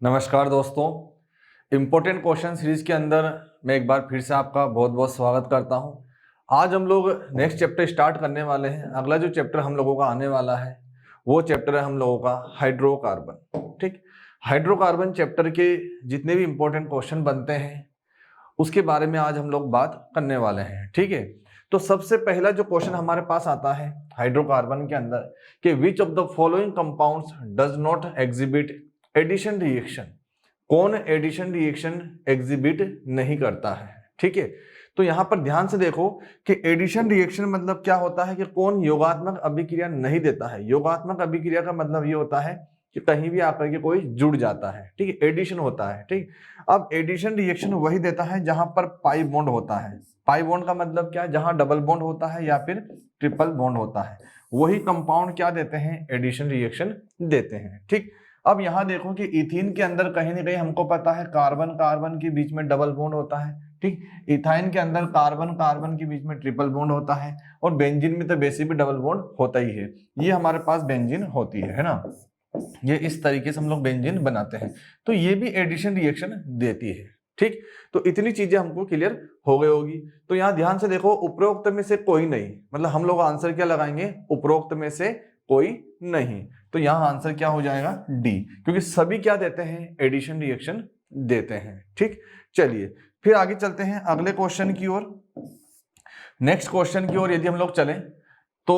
नमस्कार दोस्तों, important question series के अंदर मैं एक बार फिर से आपका बहुत बहुत स्वागत करता हूं। आज हम लोग नेक्स्ट चैप्टर स्टार्ट करने वाले हैं। अगला जो चैप्टर हम लोगों का आने वाला है वो चैप्टर है हम लोगों का हाइड्रोकार्बन। ठीक, हाइड्रोकार्बन चैप्टर के जितने भी इम्पोर्टेंट क्वेश्चन बनते हैं उसके बारे में आज हम लोग बात करने वाले हैं। ठीक है, तो सबसे पहला जो क्वेश्चन हमारे पास आता है हाइड्रोकार्बन के अंदर कि which of the following compounds does not exhibit addition reaction, कौन एडिशन रिएक्शन एग्जिबिट नहीं करता है। ठीक है, तो यहां पर ध्यान से देखो कि एडिशन रिएक्शन मतलब क्या होता है कि कौन योगात्मक अभिक्रिया नहीं देता है। योगात्मक अभिक्रिया का मतलब ये होता है कि कहीं भी आकर के कोई जुड़ जाता है। ठीक है, एडिशन होता है। ठीक, अब एडिशन रिएक्शन वही देता है जहां पर पाई बॉन्ड होता है। पाई बॉन्ड का मतलब क्या है, जहां डबल बॉन्ड होता है या फिर ट्रिपल बॉन्ड होता है, वही कंपाउंड क्या देते हैं, एडिशन रिएक्शन देते हैं। ठीक, अब यहां देखो कि इथीन के अंदर कहीं ना कहीं हमको पता है कार्बन कार्बन के बीच में डबल बॉन्ड होता है। ठीक, इथाइन के अंदर कार्बन कार्बन के बीच में ट्रिपल बॉन्ड होता है और बेंजीन में तो बेसिक भी डबल बॉन्ड होता ही है। ये हमारे पास बेंजीन होती है ना, ये इस तरीके से हम लोग बेंजीन बनाते हैं, तो ये भी एडिशन रिएक्शन देती है। ठीक, तो इतनी चीजें हमको क्लियर हो गई होगी। तो यहाँ ध्यान से देखो, उपरोक्त में से कोई नहीं, मतलब हम लोग आंसर क्या लगाएंगे, उपरोक्त में से कोई नहीं। तो यहाँ आंसर क्या हो जाएगा, डी, क्योंकि सभी क्या देते हैं, एडिशन रिएक्शन देते हैं। ठीक, चलिए फिर आगे चलते हैं अगले क्वेश्चन की ओर। नेक्स्ट क्वेश्चन की ओर यदि हम लोग चलें तो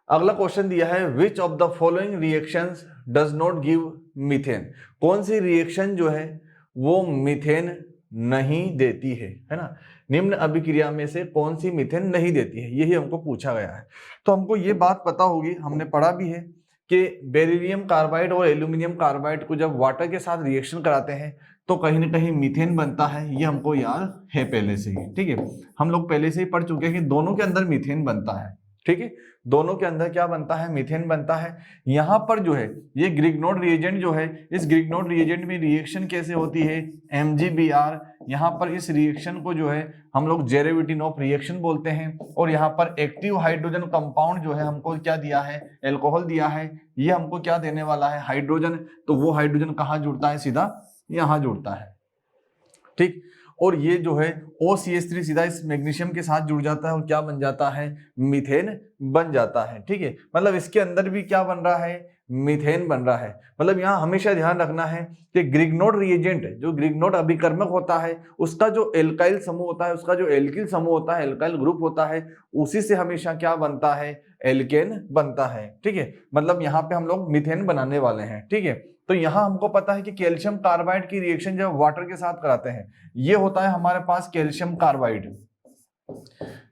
अगला क्वेश्चन दिया है विच of the following reactions does not give methane, कौन सी रिएक्शन जो है वो मीथेन नहीं देती है ना। निम्न अभिक्रिया में से कौन सी मीथेन नहीं देती है, यही हमको पूछा गया है। तो हमको ये बात पता होगी, हमने पढ़ा भी है कि बेरिलियम कार्बाइड और एल्यूमिनियम कार्बाइड को जब वाटर के साथ रिएक्शन कराते हैं तो कहीं ना कहीं मीथेन बनता है। ये हमको याद है पहले से ही। ठीक है, हम लोग पहले से ही पढ़ चुके हैं कि दोनों के अंदर मीथेन बनता है। ठीक है, दोनों के अंदर क्या बनता है, मीथेन बनता है। यहां पर जो है ये ग्रिग्नोड रिएजेंट जो है, इस ग्रिग्नोड रिएजेंट में रिएक्शन कैसे होती है, MgBr। यहां पर इस रिएक्शन को जो है हम लोग जेरेविटिनोफ रिएक्शन बोलते हैं। और यहाँ पर एक्टिव हाइड्रोजन कंपाउंड जो है हमको क्या दिया है, एल्कोहल दिया है। ये हमको क्या देने वाला है, हाइड्रोजन। तो वो हाइड्रोजन कहाँ जुड़ता है, सीधा यहां जुड़ता है। ठीक, और ये जो है OCH3 सीधा इस मैग्नीशियम के साथ जुड़ जाता है और क्या बन जाता है, मीथेन बन जाता है। ठीक है, मतलब इसके अंदर भी क्या बन रहा है, मीथेन बन रहा है। मतलब यहाँ हमेशा ध्यान रखना है कि ग्रिग्नोड रिएजेंट, जो ग्रिग्नोड अभिकर्मक होता है, उसका जो एल्काइल समूह होता है, उसका जो एल्किल समूह होता है, एल्काइल ग्रुप होता है, उसी से हमेशा क्या बनता है, एल्केन बनता है। ठीक है, मतलब यहाँ पे हम लोग मीथेन बनाने वाले हैं। ठीक है, तो यहां हमको पता है कि कैल्शियम कार्बाइड की रिएक्शन जब वाटर के साथ कराते हैं, ये होता है हमारे पास कैल्शियम कार्बाइड,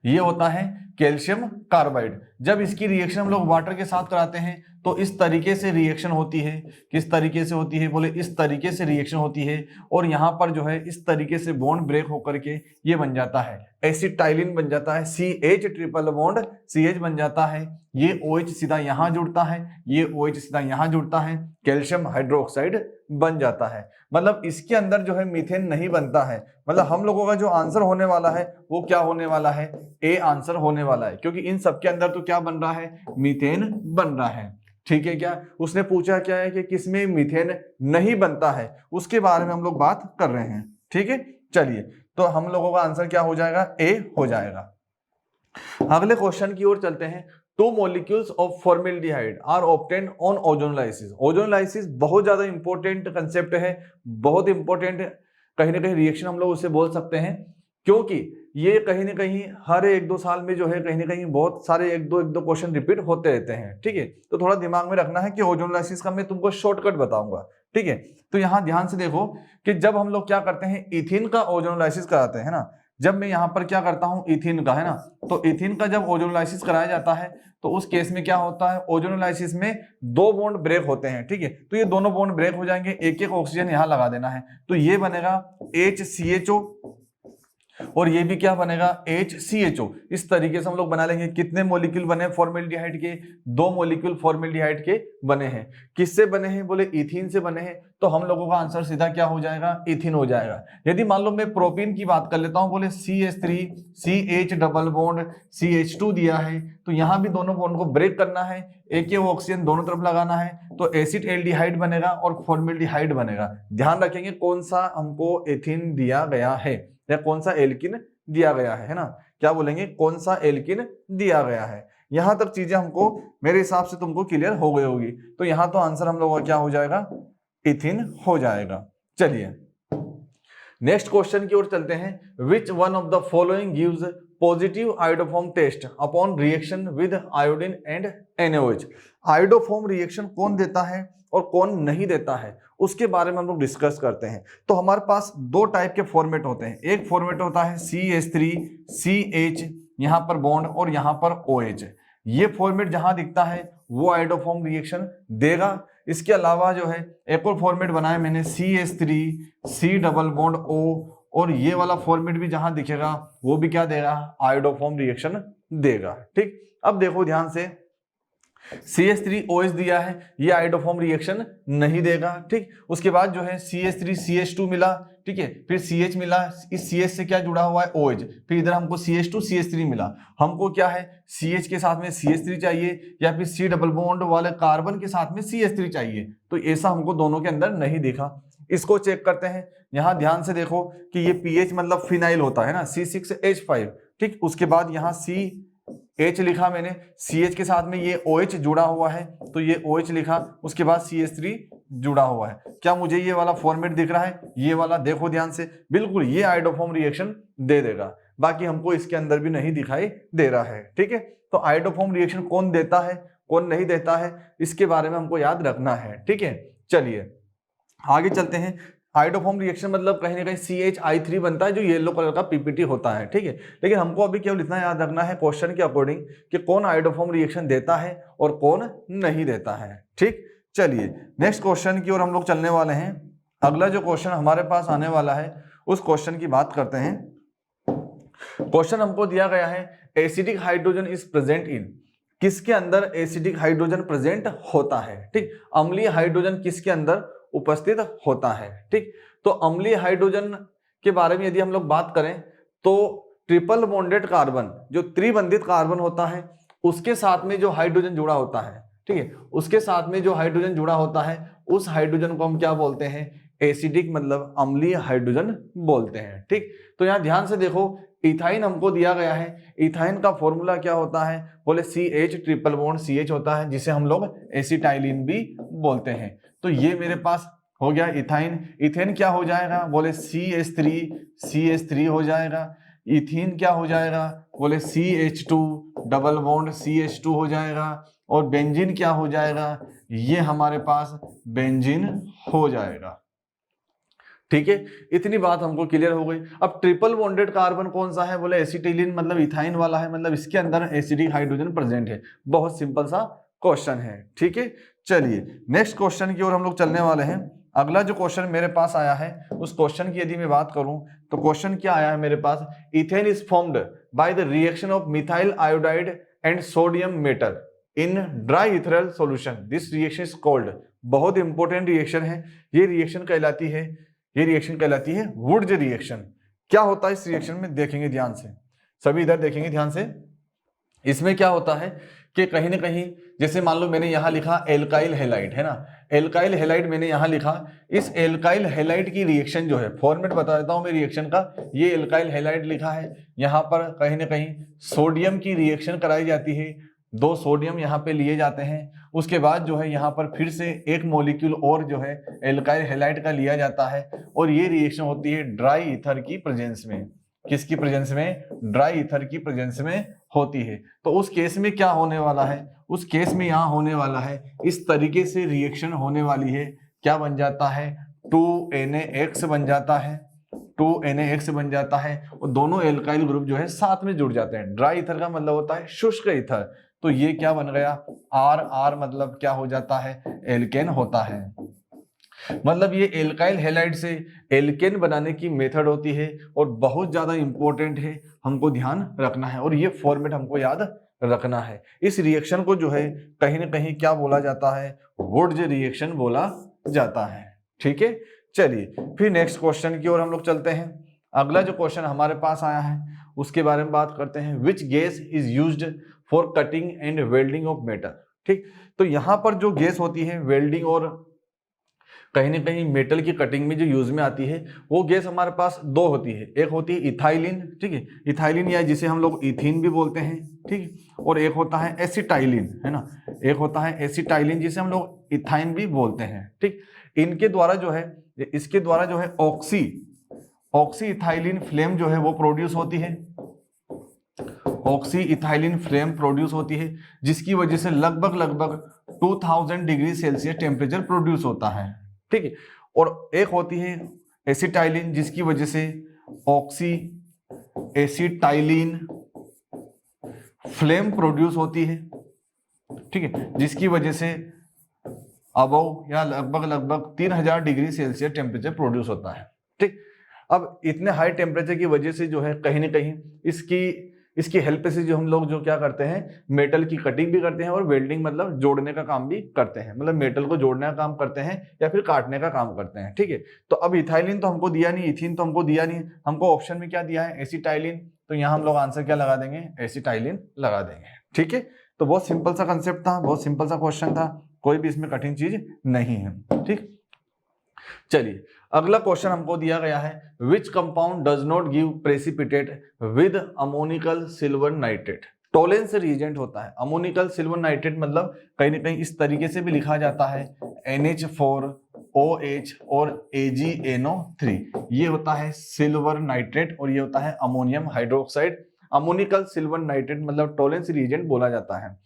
ये होता है कैल्शियम कार्बाइड। जब इसकी रिएक्शन हम लोग वाटर के साथ कराते हैं तो इस तरीके से रिएक्शन होती है। किस तरीके से होती है, बोले इस तरीके से रिएक्शन होती है। और यहाँ पर जो है इस तरीके से बॉन्ड ब्रेक होकर के ये बन जाता है एसिटाइलिन बन जाता है, CH ट्रिपल बॉन्ड CH बन जाता है। ये OH सीधा यहाँ जुड़ता है, ये OH सीधा यहाँ जुड़ता है, कैल्शियम हाइड्रोक्साइड बन जाता है। मतलब इसके अंदर जो है मीथेन नहीं बनता है। मतलब हम लोगों का जो आंसर होने वाला है वो क्या होने वाला है, ए आंसर होने वाला है, क्योंकि इन सब के अंदर तो क्या बन रहा है, मीथेन बन रहा है। ठीक है, क्या उसने पूछा क्या है कि किसमें मीथेन नहीं बनता है, उसके बारे में हम लोग बात कर रहे हैं। ठीक है, चलिए तो हम लोगों का आंसर क्या हो जाएगा, ए हो जाएगा। अगले क्वेश्चन की ओर चलते हैं। 2 molecules of formaldehyde are obtained on ओजोनलाइसिस। ओजोनलाइसिस बहुत ज्यादा इंपॉर्टेंट कंसेप्ट है, बहुत इंपॉर्टेंट कहीं ना कहीं रिएक्शन हम लोग उसे बोल सकते हैं, क्योंकि ये कहीं ना कहीं हर 1-2 साल में जो है कहीं ना कहीं बहुत सारे एक दो क्वेश्चन रिपीट होते रहते हैं। ठीक है, तो थोड़ा दिमाग में रखना है कि ओजोनलाइसिस का मैं तुमको शॉर्टकट बताऊंगा। ठीक है, तो यहाँ ध्यान से देखो कि जब हम लोग क्या करते हैं, इथिन का ओजोनलाइसिस कराते हैं ना, जब मैं यहाँ पर क्या करता हूँ, इथिन का है ना, तो इथिन का जब ओजोनलाइसिस कराया जाता है तो उस केस में क्या होता है, ओजोनलाइसिस में 2 बॉन्ड ब्रेक होते हैं। ठीक है, तो ये दोनों बॉन्ड ब्रेक हो जाएंगे, एक एक ऑक्सीजन यहाँ लगा देना है, तो ये बनेगा HCHO और ये भी क्या बनेगा HCHO। इस तरीके से हम लोग बना लेंगे। कितने मॉलिक्यूल बने फॉर्मेल्डिहाइड के? 2 मॉलिक्यूल फॉर्मेल्डिहाइड के बने हैं। किससे बने हैं? बोले इथीन से बने हैं। तो हम लोगों का आंसर सीधा क्या हो जाएगा? इथीन हो जाएगा। यदि मान लो मैं प्रोपीन की बात कर लेता हूं, बोले CH3 CH double bond CH2 दिया है, तो यहां भी दोनों बॉन्ड को ब्रेक करना है, एक ऑक्सीजन दोनों तरफ लगाना है, तो एसिड एल्डिहाइड बनेगा और फॉर्मेल्डिहाइड बनेगा। ध्यान रखेंगे कौन सा हमको एथीन दिया गया है या कौन सा एल्किन दिया गया है ना? क्या बोलेंगे? कौन सा एल्किन दिया गया है। यहां तक चीजें हमको मेरे हिसाब से तुमको क्लियर हो गई होगी। तो यहां तो आंसर हम लोगों का क्या हो जाएगा? इथिन हो जाएगा। चलिए नेक्स्ट क्वेश्चन की ओर चलते हैं। Which one of the following gives positive iodoform test upon reaction with iodine and NaOH। Iodoform reaction कौन देता है और कौन नहीं देता है, उसके बारे में हम लोग डिस्कस करते हैं। तो हमारे पास दो टाइप के फॉर्मेट होते हैं। एक फॉर्मेट होता है CH3 CH, यहां पर बॉन्ड और यहां पर OH। ये फॉर्मेट जहां दिखता है वो आयोडोफॉर्म रिएक्शन देगा। इसके अलावा जो है एक और फॉर्मेट बनाया मैंने CH3 C double bond O, और ये वाला फॉर्मेट भी जहां दिखेगा वो भी क्या देगा? आयोडोफॉर्म रिएक्शन देगा। ठीक, अब देखो ध्यान से, CH3OH दिया है, ये आयोडोफॉर्म रिएक्शन नहीं देगा। ठीक, उसके बाद जो है CH3 CH2 मिला, ठीक है, फिर CH मिला, इस CH से क्या जुड़ा हुआ है? OH, फिर इधर हमको CH2 CH3 मिला। हमको क्या है? CH के साथ में CH3 चाहिए या फिर C डबल बॉन्ड वाले कार्बन के साथ में CH3 चाहिए। तो ऐसा हमको दोनों के अंदर नहीं दिखा। इसको चेक करते हैं। यहां ध्यान से देखो कि ये pH मतलब फिनाइल होता है ना, C6H5। ठीक, उसके बाद यहाँ CH लिखा मैंने, CH के साथ में ये OH जुड़ा हुआ है तो ये OH लिखा, उसके बाद CH3 जुड़ा हुआ है। क्या मुझे ये वाला फॉर्मेट दिख रहा है? ये वाला देखो ध्यान से, बिल्कुल ये आयोडोफॉर्म रिएक्शन दे देगा। बाकी हमको इसके अंदर भी नहीं दिखाई दे रहा है। ठीक है, तो आयोडोफॉर्म रिएक्शन कौन देता है कौन नहीं देता है, इसके बारे में हमको याद रखना है। ठीक है, चलिए आगे चलते हैं। आयोडोफॉर्म रिएक्शन मतलब कहीं ना कहीं CHI3 बनता है, जो येलो कलर का PPT होता है। ठीक है, लेकिन हमको अभी केवल इतना याद रखना है क्वेश्चन के अकॉर्डिंग कि कौन आयोडोफॉर्म रिएक्शन देता है और कौन नहीं देता है। ठीक, चलिए नेक्स्ट क्वेश्चन की ओर हम लोग चलने वाले हैं। अगला जो क्वेश्चन हमारे पास आने वाला है उस क्वेश्चन की बात करते हैं। क्वेश्चन हमको दिया गया है, acidic hydrogen is present in, किसके अंदर एसिडिक हाइड्रोजन प्रेजेंट होता है। ठीक, अम्लीय हाइड्रोजन किसके अंदर उपस्थित होता है। ठीक, तो अम्लीय हाइड्रोजन के बारे में यदि हम लोग बात करें तो ट्रिपल बॉन्डेड कार्बन, जो त्रिबंधित कार्बन होता है, उसके साथ में जो हाइड्रोजन जुड़ा होता है, ठीक है, उसके साथ में जो हाइड्रोजन जुड़ा होता है उस हाइड्रोजन को हम क्या बोलते हैं? एसिडिक मतलब अम्लीय हाइड्रोजन बोलते हैं। ठीक, तो यहाँ ध्यान से देखो, इथाइन हमको दिया गया है। इथाइन का फॉर्मूला क्या होता है? बोले CH ट्रिपल बॉन्ड CH होता है, जिसे हम लोग एसिटाइलिन भी बोलते हैं। तो ये मेरे पास हो गया इथाइन। इथेन क्या हो जाएगा? बोले CH3 हो जाएगा। इथीन क्या हो जाएगा? बोले CH2 डबल बॉन्ड CH2 हो जाएगा। और बेंजीन क्या हो जाएगा? ये हमारे पास बेंजीन हो जाएगा। ठीक है, इतनी बात हमको क्लियर हो गई। अब ट्रिपल बॉन्डेड कार्बन कौन सा है? बोले एसिटिलीन, मतलब इथाइन वाला है, मतलब इसके अंदर एसिडिक हाइड्रोजन प्रेजेंट है। बहुत सिंपल सा क्वेश्चन है। ठीक है, चलिए नेक्स्ट क्वेश्चन की ओर हम लोग चलने वाले हैं। अगला जो क्वेश्चन मेरे पास आया है उस क्वेश्चन की यदि मैं बात करूं तो क्वेश्चन क्या आया है मेरे पास? Ethane is formed by the reaction of methyl iodide and sodium metal in dry ethanol solution, this reaction is called. बहुत इंपॉर्टेंट रिएक्शन है ये। रिएक्शन कहलाती है वुड्स रिएक्शन। क्या होता है इस रिएक्शन में? देखेंगे ध्यान से, सभी इधर देखेंगे ध्यान से। इसमें क्या होता है कि कहीं ना कहीं, जैसे मान लो मैंने यहां लिखा एल्काइल हैलाइड, है ना, एल्काइल हैलाइड मैंने यहां लिखा। इस एल्काइल हैलाइड की रिएक्शन जो है, फॉर्मेट बता देता हूं मैं रिएक्शन का। ये एल्काइल हैलाइड लिखा है, यहां पर कहीं ना कहीं सोडियम की रिएक्शन कराई जाती है। 2 सोडियम यहाँ पे लिए जाते हैं। उसके बाद जो है यहाँ पर फिर से एक मॉलिक्यूल और जो है एल्काइल हैलाइड का लिया जाता है, और ये रिएक्शन होती है ड्राई ईथर की प्रेजेंस में। किसकी प्रेजेंस में? ड्राई ईथर की प्रेजेंस में होती है। तो उस केस में क्या होने वाला है? उस केस में यहाँ होने वाला है, इस तरीके से रिएक्शन होने वाली है। क्या बन जाता है? 2NaX बन जाता है। 2NaX बन जाता है और दोनों एल्काइल ग्रुप जो है साथ में जुड़ जाते हैं। ड्राई ईथर का मतलब होता है शुष्क ईथर। तो ये क्या बन गया? R मतलब क्या हो जाता है? एल्केन होता है। मतलब ये एल्काइल हैलाइड से एल्केन बनाने की मेथड होती है और बहुत ज्यादा इंपॉर्टेंट है, हमको ध्यान रखना है और ये फॉर्मेट हमको याद रखना है। इस रिएक्शन को जो है कहीं ना कहीं क्या बोला जाता है, वुड्स रिएक्शन बोला जाता है। ठीक है, चलिए फिर नेक्स्ट क्वेश्चन की ओर हम लोग चलते हैं। अगला जो क्वेश्चन हमारे पास आया है उसके बारे में बात करते हैं। Which gas is used for cutting and welding of metal. ठीक, तो यहां पर जो गैस होती है वेल्डिंग और कहीं ना कहीं मेटल की कटिंग में जो यूज में आती है वो गैस हमारे पास दो होती है। एक होती है इथाइलिन, ठीक है, इथाइलिन या जिसे हम लोग इथीन भी बोलते हैं, ठीक है, और एक होता है एसिटाइलिन, है ना, एक होता है एसिटाइलिन जिसे हम लोग इथाइन भी बोलते हैं। ठीक, इनके द्वारा जो है, इसके द्वारा जो है ऑक्सी इथाइलिन फ्लेम जो है वो प्रोड्यूस होती है, ऑक्सी इथाइलिन फ्लेम प्रोड्यूस होती है, जिसकी वजह से लगभग 2000 डिग्री सेल्सियस टेम्परेचर प्रोड्यूस होता है। ठीक है, और एक होती है एसिटाइलिन जिसकी वजह से ऑक्सी एसिटाइलिन फ्लेम प्रोड्यूस होती है, ठीक है, जिसकी वजह से अबव या लगभग 3000 डिग्री सेल्सियस टेम्परेचर प्रोड्यूस होता है। ठीक, अब इतने हाई टेम्परेचर की वजह से जो है कहीं ना कहीं इसकी हेल्प से जो हम लोग जो क्या करते हैं मेटल की कटिंग भी करते हैं और वेल्डिंग मतलब जोड़ने का काम भी करते हैं, मतलब मेटल को जोड़ने का काम करते हैं या फिर काटने का काम करते हैं। ठीक है, तो अब इथाइलिन तो हमको दिया नहीं, इथीन तो हमको दिया नहीं, हमको ऑप्शन में क्या दिया है, एसिटाइलिन, तो यहाँ हम लोग आंसर क्या लगा देंगे, एसिटाइलिन लगा देंगे। ठीक है, तो बहुत सिंपल सा कंसेप्ट था, बहुत सिंपल सा क्वेश्चन था, कोई भी इसमें कठिन चीज नहीं है। ठीक, चलिए अगला क्वेश्चन हमको दिया गया है, which compound does not give precipitate with ammoniacal silver nitrate. Tollens reagent होता है अमोनिकल सिल्वर नाइट्रेट, मतलब कहीं ना कहीं इस तरीके से भी लिखा जाता है NH4OH और AgNO3, ये होता है सिल्वर नाइट्रेट और ये होता है ammonium hydroxide. Ammoniacal silver nitrate मतलब टोलेंस रिएजेंट बोला जाता है।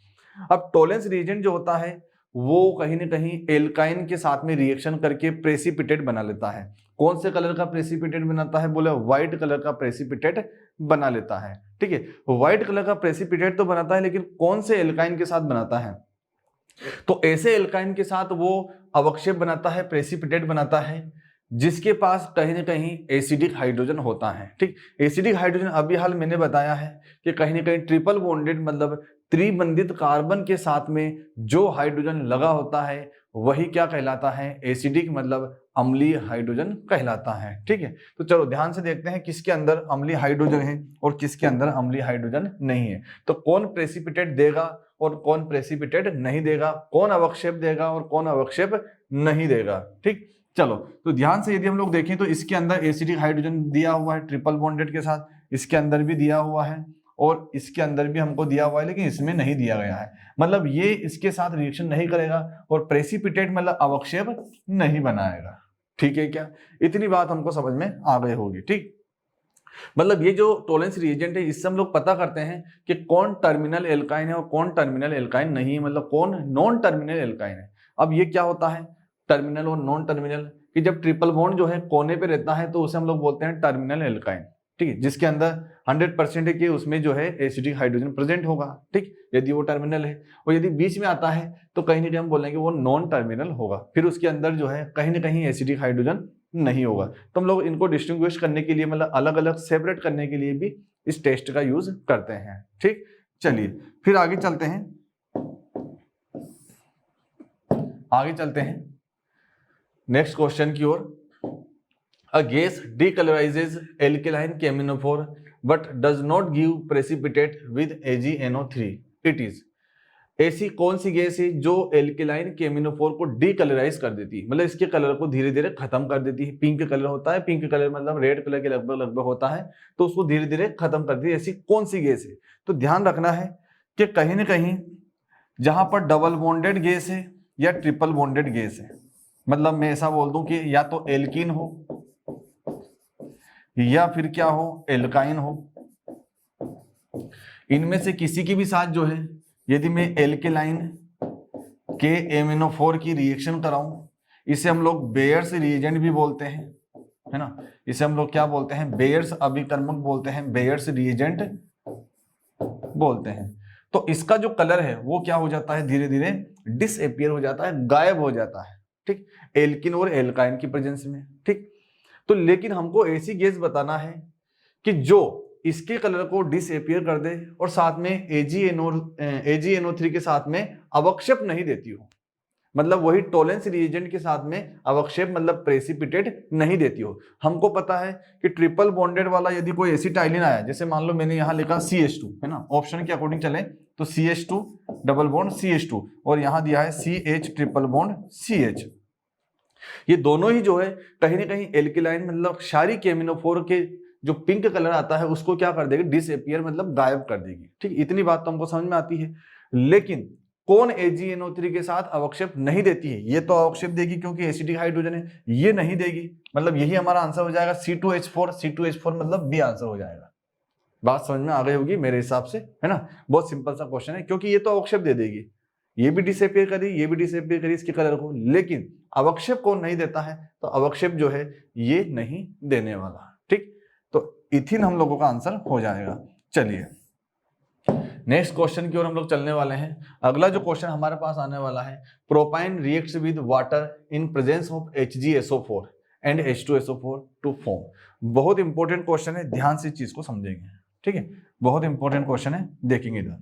अब टोलेंस रिएजेंट जो होता है वो कहीं ना कहीं एल्काइन के साथ में रिएक्शन करके प्रेसिपिटेट बना लेता है। कौन से कलर का प्रेसिपिटेट बनाता है, बोले व्हाइट कलर का प्रेसिपिटेट बना लेता है। ठीक है, व्हाइट कलर का प्रेसिपिटेट तो बनाता है, लेकिन कौन से एल्काइन के साथ बनाता है, तो ऐसे एल्काइन के साथ वो अवक्षेप बनाता है, प्रेसिपिटेट बनाता है जिसके पास कहीं ना कहीं एसिडिक हाइड्रोजन होता है। ठीक, एसिडिक हाइड्रोजन अभी हाल मैंने बताया है कि कहीं ना कहीं ट्रिपल बॉन्डेड मतलब त्रिबंधित कार्बन के साथ में जो हाइड्रोजन लगा होता है वही क्या कहलाता है, एसिडिक मतलब अम्लीय हाइड्रोजन कहलाता है। ठीक है, तो चलो ध्यान से देखते हैं किसके अंदर अम्लीय हाइड्रोजन है और किसके अंदर अम्लीय हाइड्रोजन नहीं है, तो कौन प्रेसिपिटेट देगा और कौन प्रेसिपिटेट नहीं देगा, कौन अवक्षेप देगा और कौन अवक्षेप नहीं देगा। ठीक, चलो तो ध्यान से यदि हम लोग देखें तो इसके अंदर एसिडिक हाइड्रोजन दिया हुआ है ट्रिपल बॉन्डेड के साथ, इसके अंदर भी दिया हुआ है और इसके अंदर भी हमको दिया हुआ है, लेकिन इसमें नहीं दिया गया है, मतलब ये इसके साथ रिएक्शन नहीं करेगा और प्रेसिपिटेट मतलब अवक्षेप नहीं बनाएगा। ठीक है क्या, इतनी बात हमको समझ में आ गई होगी। ठीक, मतलब ये जो टोलेंस रिएजेंट है इससे हम लोग पता करते हैं कि कौन टर्मिनल एल्काइन है और कौन टर्मिनल एल्काइन नहीं है, मतलब कौन नॉन टर्मिनल एल्काइन है। अब ये क्या होता है टर्मिनल और नॉन टर्मिनल, कि जब ट्रिपल बॉन्ड जो है कोने पे रहता है तो उसे हम लोग बोलते हैं टर्मिनल एल्काइन। ठीक है, जिसके अंदर 100% है कि उसमें जो है एसिडिक हाइड्रोजन प्रेजेंट होगा। ठीक, यदि वो टर्मिनल है, और यदि बीच में आता है तो कहीं ना कहीं हम बोलेंगे वो नॉन टर्मिनल होगा, फिर उसके अंदर जो है कहीं ना कहीं एसिडिक हाइड्रोजन नहीं होगा। तो हम लोग इनको डिस्टिंग्विश करने के लिए मतलब अलग अलग सेपरेट करने के लिए भी इस टेस्ट का यूज करते हैं। ठीक, चलिए फिर आगे चलते हैं, नेक्स्ट क्वेश्चन की ओर। अ गैस डीकलराइजेज एल्केलाइन केमिनोफोर but does not give precipitate with AgNO3, it is. ऐसी कौन सी गैस है जो एल्केलाइन केमिनोफोर को डीकलराइज कर देती है, मतलब इसके कलर को धीरे धीरे खत्म कर देती है। पिंक कलर होता है, पिंक कलर मतलब रेड कलर के लगभग होता है, तो उसको धीरे धीरे खत्म कर देती है। ऐसी कौन सी गैस है, तो ध्यान रखना है कि कहीं ना कहीं जहां पर डबल बॉन्डेड गैस है या ट्रिपल बॉन्डेड गैस है, मतलब मैं ऐसा बोल दूं कि या तो एल्कीन हो या फिर क्या हो, एल्काइन हो, इनमें से किसी के भी साथ जो है यदि मैं एल्केलाइन KMnO4 की रिएक्शन कराऊं, इसे हम लोग बेयर्स रिएजेंट भी बोलते हैं, है ना, इसे हम लोग क्या बोलते हैं, बेयर्स अभिकर्मक बोलते हैं, बेयर्स रिएजेंट बोलते हैं। तो इसका जो कलर है वो क्या हो जाता है, धीरे धीरे डिसअपियर हो जाता है, गायब हो जाता है। ठीक, एल्किन और एल्काइन की प्रेजेंस में। ठीक, तो लेकिन हमको ऐसी गैस बताना है कि जो इसके कलर को डिसअपीयर कर दे और साथ में AgNO3 के साथ में अवक्षेप नहीं देती हो, मतलब वही टोलेंस रिएजेंट के साथ में अवक्षेप मतलब प्रेसिपिटेट नहीं देती हो। हमको पता है कि ट्रिपल बॉन्डेड वाला यदि कोई एसिटाइलिन आया, जैसे मान लो मैंने यहाँ लिखा CH2 है ना, ऑप्शन के अकॉर्डिंग चले तो CH2 डबल बॉन्ड CH2 और यहाँ दिया है CH ट्रिपल बॉन्ड CH, ये दोनों ही जो है कहीं ना कहीं एल्किलाइन मतलब क्षारीय एमिनोफोर के जो पिंक कलर आता है उसको क्या कर देगी, डिसअपीयर मतलब गायब कर देगी। ठीक, इतनी बात तो हमको समझ में आती है। लेकिन कौन AgNO3 के साथ अवक्षेप नहीं देती है? ये तो अवक्षेप देगी क्योंकि एसिडिक हाइड्रोजन है, ये नहीं देगी, मतलब यही हमारा आंसर हो जाएगा C2H4 मतलब बी आंसर हो जाएगा। बात समझ में आ गई होगी मेरे हिसाब से, है ना, बहुत सिंपल सा क्वेश्चन है, क्योंकि ये तो अवक्षेप दे देगी, ये भी डिसअपीयर करी, ये भी डिसअपीयर करी इसके कलर को, लेकिन अवक्षेप कौन नहीं देता है? तो अवक्षेप जो है ये नहीं देने वाला। ठीक, तो इथिन हम लोगों का आंसर हो जाएगा। चलिए नेक्स्ट क्वेश्चन की ओर हम लोग चलने वाले हैं। अगला जो क्वेश्चन हमारे पास आने वाला है, propyne reacts with water in presence of HgSO4 and H2SO4 to form. बहुत इंपॉर्टेंट क्वेश्चन है, ध्यान से इस चीज को समझेंगे। ठीक है, बहुत इंपॉर्टेंट क्वेश्चन है, देखेंगे इधर।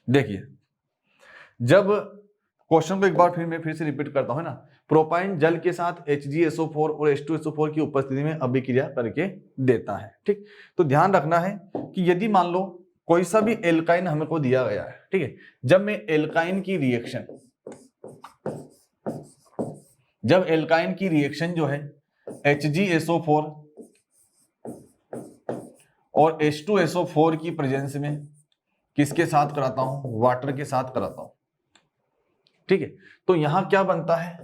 देखिए, जब क्वेश्चन को एक बार फिर से रिपीट करता हूं ना, प्रोपाइन जल के साथ HgSO4 और H2SO4 की उपस्थिति में अभिक्रिया करके देता है। ठीक, तो ध्यान रखना है कि यदि मान लो कोई सा भी एल्काइन हमको दिया गया है, ठीक है, जब एल्काइन की रिएक्शन जो है HgSO4 और H2SO4 की प्रेजेंस में किसके साथ कराता हूं? वाटर के साथ कराता हूं। ठीक है, तो यहां क्या बनता है?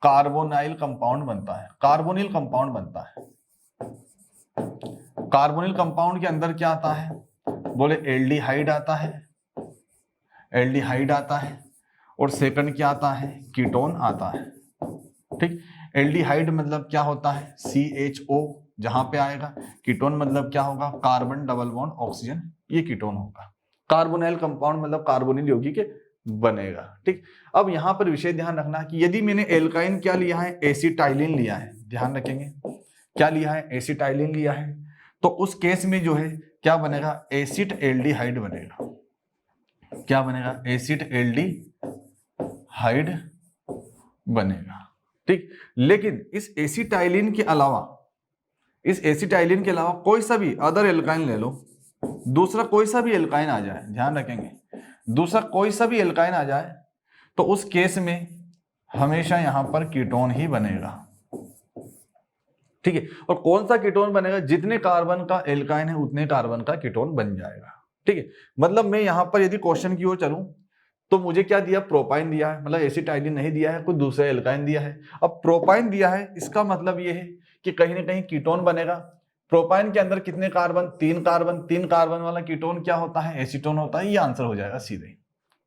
कार्बोनाइल कंपाउंड बनता है, कार्बोनिल कंपाउंड बनता है। कार्बोनिल कंपाउंड के अंदर क्या आता है? बोले एल्डिहाइड आता है, एल्डिहाइड आता है, और सेकंड क्या आता है? कीटोन आता है। ठीक, एल्डिहाइड मतलब क्या होता है? CHO जहां पे आएगा, कीटोन मतलब क्या होगा? कार्बन डबल बॉन्ड ऑक्सीजन, ये कीटोन होगा। कार्बोनाइल कंपाउंड मतलब कार्बोनिल यौगिक के बनेगा। ठीक, अब यहां पर विशेष ध्यान रखना कि यदि मैंने एल्काइन क्या लिया है? एसिटाइलिन लिया है, ध्यान रखेंगे क्या लिया है? एसिटाइलिन लिया है, तो उस केस में जो है क्या बनेगा? एसिड एल्डिहाइड बनेगा। क्या बनेगा? एसिड एल्डिहाइड बनेगा। ठीक, लेकिन इस एसिटाइलिन के अलावा कोई सा भी अदर एल्काइन ले लो, दूसरा कोई सा भी एल्काइन आ जाए, ध्यान रखेंगे, दूसरा कोई सा भी एल्काइन आ जाए तो उस केस में हमेशा यहां पर कीटोन ही बनेगा। ठीक है, और कौन सा कीटोन बनेगा? जितने कार्बन का एल्काइन है उतने कार्बन का कीटोन बन जाएगा। ठीक है, मतलब मैं यहां पर यदि क्वेश्चन की ओर चलूं तो मुझे क्या दिया? प्रोपाइन दिया है, मतलब एसिटाइलिन नहीं दिया है, कुछ दूसरा एल्काइन दिया है। अब प्रोपाइन दिया है, इसका मतलब यह है कि कहीं ना कहीं कीटोन बनेगा। प्रोपाइन के अंदर कितने कार्बन? 3 कार्बन, 3 कार्बन वाला कीटोन क्या होता है? एसीटोन होता है। ये आंसर हो जाएगा सीधे।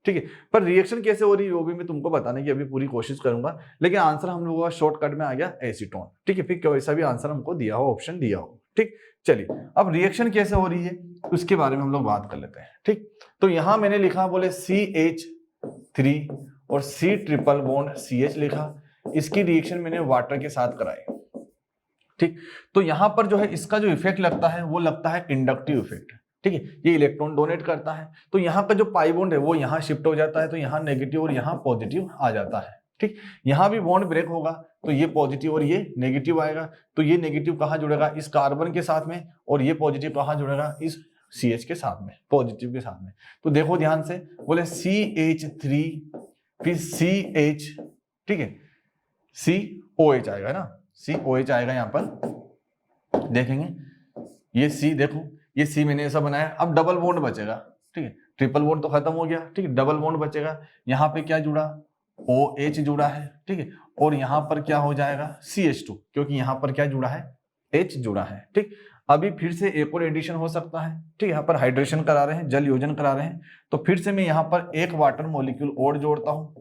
ठीक है, पर रिएक्शन कैसे हो रही है वो भी मैं तुमको बताने की अभी पूरी कोशिश करूंगा, लेकिन आंसर हम लोगों का शॉर्टकट में आ गया एसीटोन। ठीक है, फिर वैसा भी आंसर हमको दिया हो, ऑप्शन दिया हो। ठीक, चलिए अब रिएक्शन कैसे हो रही है उसके बारे में हम लोग बात कर लेते हैं। ठीक, तो यहां मैंने लिखा बोले CH3 और C ट्रिपल बॉन्ड CH लिखा, इसकी रिएक्शन मैंने वाटर के साथ कराई। ठीक, तो यहां पर जो है इसका जो इफेक्ट लगता है वो लगता है इंडक्टिव इफेक्ट। ठीक है, ये इलेक्ट्रॉन डोनेट करता है, तो यहाँ का जो पाई बॉन्ड है वो यहाँ शिफ्ट हो जाता है, तो यहाँ नेगेटिव और यहाँ पॉजिटिव आ जाता है। ठीक, यहाँ भी बॉन्ड ब्रेक होगा तो ये पॉजिटिव और ये नेगेटिव आएगा, तो ये नेगेटिव कहाँ जुड़ेगा? इस कार्बन के साथ में, और ये पॉजिटिव कहाँ जुड़ेगा? इस CH के साथ में, पॉजिटिव के साथ में। तो देखो ध्यान से, बोले CH3 फिर CH, ठीक है, COH आएगा ना, COH आएगा यहाँ पर, देखेंगे ये C, देखो ये C मैंने ऐसा बनाया। अब डबल बॉन्ड बचेगा। ठीक है, ट्रिपल बॉन्ड तो खत्म हो गया। ठीक है, डबल बॉन्ड बचेगा, यहाँ पे क्या जुड़ा? OH जुड़ा है। ठीक है, और यहाँ पर क्या हो जाएगा? CH2, क्योंकि यहाँ पर क्या जुड़ा है? H जुड़ा है। ठीक, अभी फिर से एक और एडिशन हो सकता है। ठीक, यहाँ पर हाइड्रेशन करा रहे हैं, जल योजन करा रहे हैं, तो फिर से मैं यहाँ पर एक वाटर मॉलिक्यूल और जोड़ता हूँ।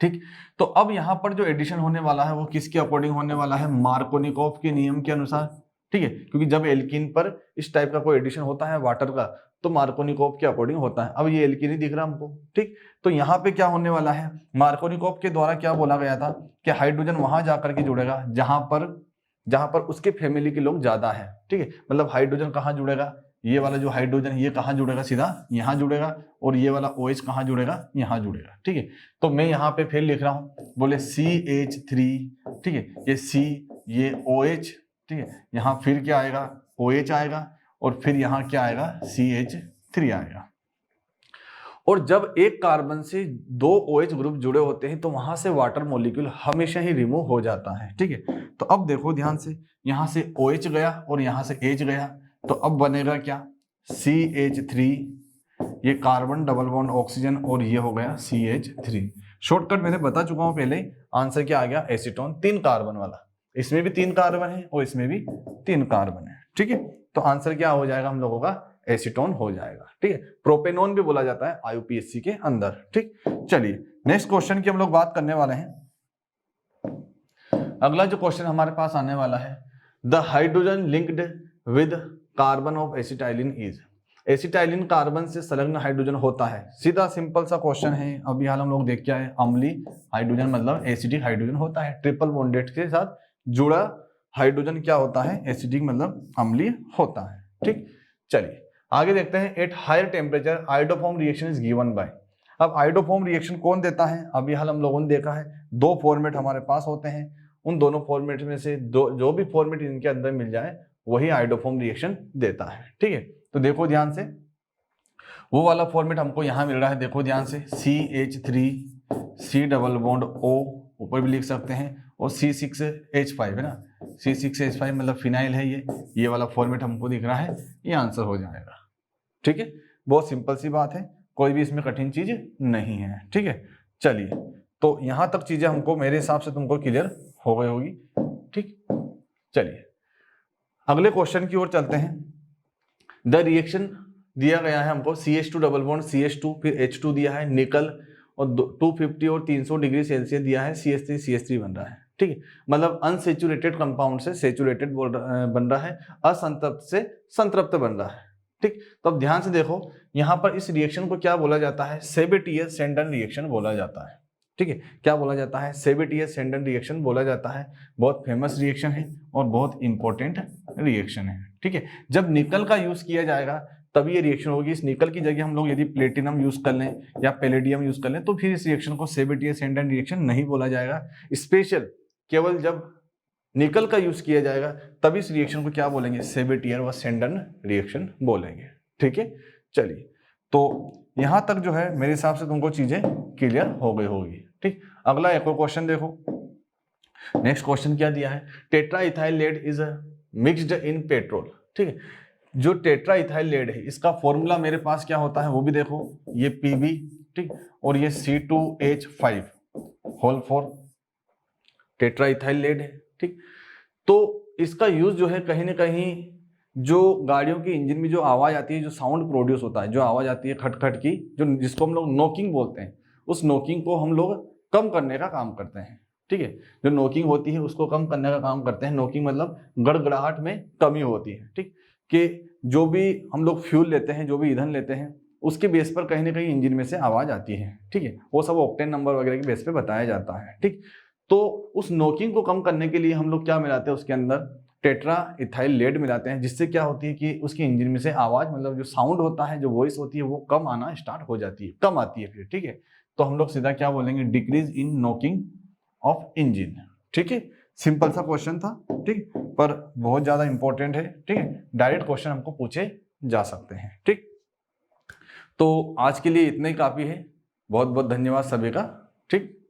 ठीक, तो अब यहाँ पर जो एडिशन होने वाला है वो किसके अकॉर्डिंग होने वाला है? मार्कोनिकॉफ के नियम के अनुसार। ठीक है, क्योंकि जब एल्कीन पर इस टाइप का कोई एडिशन होता है वाटर का तो मार्कोनिकोव के अकॉर्डिंग होता है। अब ये एल्कीन ही दिख रहा हमको, ठीक। तो यहाँ पे क्या होने वाला है, मार्कोनिकोव के द्वारा क्या बोला गया था कि हाइड्रोजन वहां जाकर के जुड़ेगा जहां पर उसके फैमिली के लोग ज्यादा है, ठीक है। मतलब हाइड्रोजन कहाँ जुड़ेगा, ये वाला जो हाइड्रोजन ये कहाँ जुड़ेगा, सीधा यहाँ जुड़ेगा, और ये वाला OH कहाँ जुड़ेगा, यहाँ जुड़ेगा, ठीक है। तो मैं यहाँ पे फिर लिख रहा हूँ, बोले CH3, ठीक है, ये C, ये OH, ठीक है, यहाँ फिर क्या आएगा, OH आएगा, और फिर यहाँ क्या आएगा, CH3 आएगा। और जब एक कार्बन से 2 OH ग्रुप जुड़े होते हैं तो वहां से वाटर मॉलिक्यूल हमेशा ही रिमूव हो जाता है, ठीक है। तो अब देखो ध्यान से, यहाँ से OH गया और यहाँ से H गया, तो अब बनेगा क्या, CH3, ये कार्बन डबल बॉन्ड ऑक्सीजन, और ये हो गया CH3। शॉर्टकट मैंने बता चुका हूं पहले, आंसर क्या आ गया, एसीटोन, 3 कार्बन वाला। इसमें भी 3 कार्बन है और इसमें भी 3 कार्बन है, ठीक है। तो आंसर क्या हो जाएगा हम लोगों का, एसीटोन हो जाएगा, ठीक है। प्रोपेनॉन भी बोला जाता है IUPAC के अंदर, ठीक। चलिए नेक्स्ट क्वेश्चन की हम लोग बात करने वाले हैं। अगला जो क्वेश्चन हमारे पास आने वाला है, the hydrogen linked with carbon of acetylene is, acetylene carbon से संलग्न हाइड्रोजन होता है। सीधा सिंपल सा क्वेश्चन है, अभी हाल हम लोग देख के आए, अम्लीय हाइड्रोजन मतलब एसिडिक हाइड्रोजन होता है, ट्रिपल बॉन्डेड के साथ जुड़ा हाइड्रोजन क्या होता है, एसिडिक मतलब अम्लीय होता है, ठीक। चलिए आगे देखते हैं, at higher temperature iodoform reaction is given by. अब आयोडोफॉर्म रिएक्शन कौन देता है, अभी हाल हम लोगों ने देखा है 2 फॉर्मेट हमारे पास होते हैं, उन दोनों फॉर्मेट में से जो भी फॉर्मेट इनके अंदर मिल जाए वही आयोडोफॉर्म रिएक्शन देता है, ठीक है। तो देखो ध्यान से, वो वाला फॉर्मेट हमको यहाँ मिल रहा है, देखो ध्यान से, CH3 C double bond O, ऊपर भी लिख सकते हैं, और C6H5 है ना, C6H5 मतलब फिनाइल है, ये वाला फॉर्मेट हमको दिख रहा है, ये आंसर हो जाएगा, ठीक है। बहुत सिंपल सी बात है, कोई भी इसमें कठिन चीज नहीं है, ठीक है। चलिए तो यहाँ तक चीजें हमको मेरे हिसाब से तुमको क्लियर हो गई होगी, ठीक। चलिए अगले क्वेश्चन की ओर चलते हैं। द रिएक्शन दिया गया है हमको, CH2 डबल बॉन्ड CH2, फिर H2 दिया है, निकल, और 250 और 300 डिग्री सेल्सियस दिया है, CH3 बन रहा है, ठीक है। मतलब अनसेचुरेटेड कंपाउंड से सेचुरेटेड बन रहा है, असंतृप्त से संतृप्त बन रहा है, ठीक। तो अब ध्यान से देखो, यहाँ पर इस रिएक्शन को क्या बोला जाता है, सेबेटियर-सेंडन रिएक्शन बोला जाता है, ठीक है। क्या बोला जाता है, सेबेटियर-सेंडन रिएक्शन बोला जाता है। बहुत फेमस रिएक्शन है और बहुत इंपॉर्टेंट रिएक्शन है, ठीक है। जब निकल का यूज किया जाएगा तभी ये रिएक्शन होगी। इस निकल की जगह हम लोग यदि प्लेटिनम यूज कर लें या पैलेडियम यूज कर लें तो फिर इस रिएक्शन को सेबेटियर-सेंडन रिएक्शन नहीं बोला जाएगा। स्पेशल केवल जब निकल का यूज किया जाएगा तभी इस रिएक्शन को क्या बोलेंगे, सेबेटियर व सेंडन रिएक्शन बोलेंगे, ठीक है। चलिए तो यहां तक जो है मेरे हिसाब से तुमको चीजें क्लियर हो गई होगी, ठीक। अगला एक और क्वेश्चन देखो, नेक्स्ट क्वेश्चन क्या दिया है, tetra ethyl lead is mixed in petrol, ठीक है। जो टेट्रा इथाइल लेड है इसका फॉर्मूला मेरे पास क्या होता है वो भी देखो, ये Pb, ठीक, और ये C2H5 whole 4 tetra ethyl lead है, ठीक। तो इसका यूज जो है कहीं ना कहीं जो गाड़ियों की इंजन में जो आवाज आती है, जो साउंड प्रोड्यूस होता है, जो आवाज आती है खटखट की, जो जिसको हम लोग नॉकिंग बोलते हैं, उस नॉकिंग को हम लोग कम करने का काम करते हैं, ठीक है। जो नॉकिंग होती है उसको कम करने का काम करते हैं। नॉकिंग मतलब गड़गड़ाहट में कमी होती है, ठीक। कि जो भी हम लोग फ्यूल लेते हैं, जो भी ईंधन लेते हैं, उसके बेस पर कहीं ना कहीं इंजन में से आवाज आती है, ठीक है। वो सब ऑक्टेन नंबर वगैरह के बेस पे बताया जाता है, ठीक। तो उस नॉकिंग को कम करने के लिए हम लोग क्या मिलाते हैं, उसके अंदर टेट्रा इथाइल लेड मिलाते हैं, जिससे क्या होती है कि उसकी इंजन में से आवाज मतलब जो साउंड होता है, जो वॉइस होती है, वो कम आना स्टार्ट हो जाती है, कम आती है फिर, ठीक है। तो हम लोग सीधा क्या बोलेंगे, decrease in knocking of engine, ठीक है। सिंपल सा क्वेश्चन था, ठीक, पर बहुत ज्यादा इंपॉर्टेंट है, ठीक है। डायरेक्ट क्वेश्चन हमको पूछे जा सकते हैं, ठीक। तो आज के लिए इतना ही काफी है। बहुत बहुत धन्यवाद सभी का, ठीक।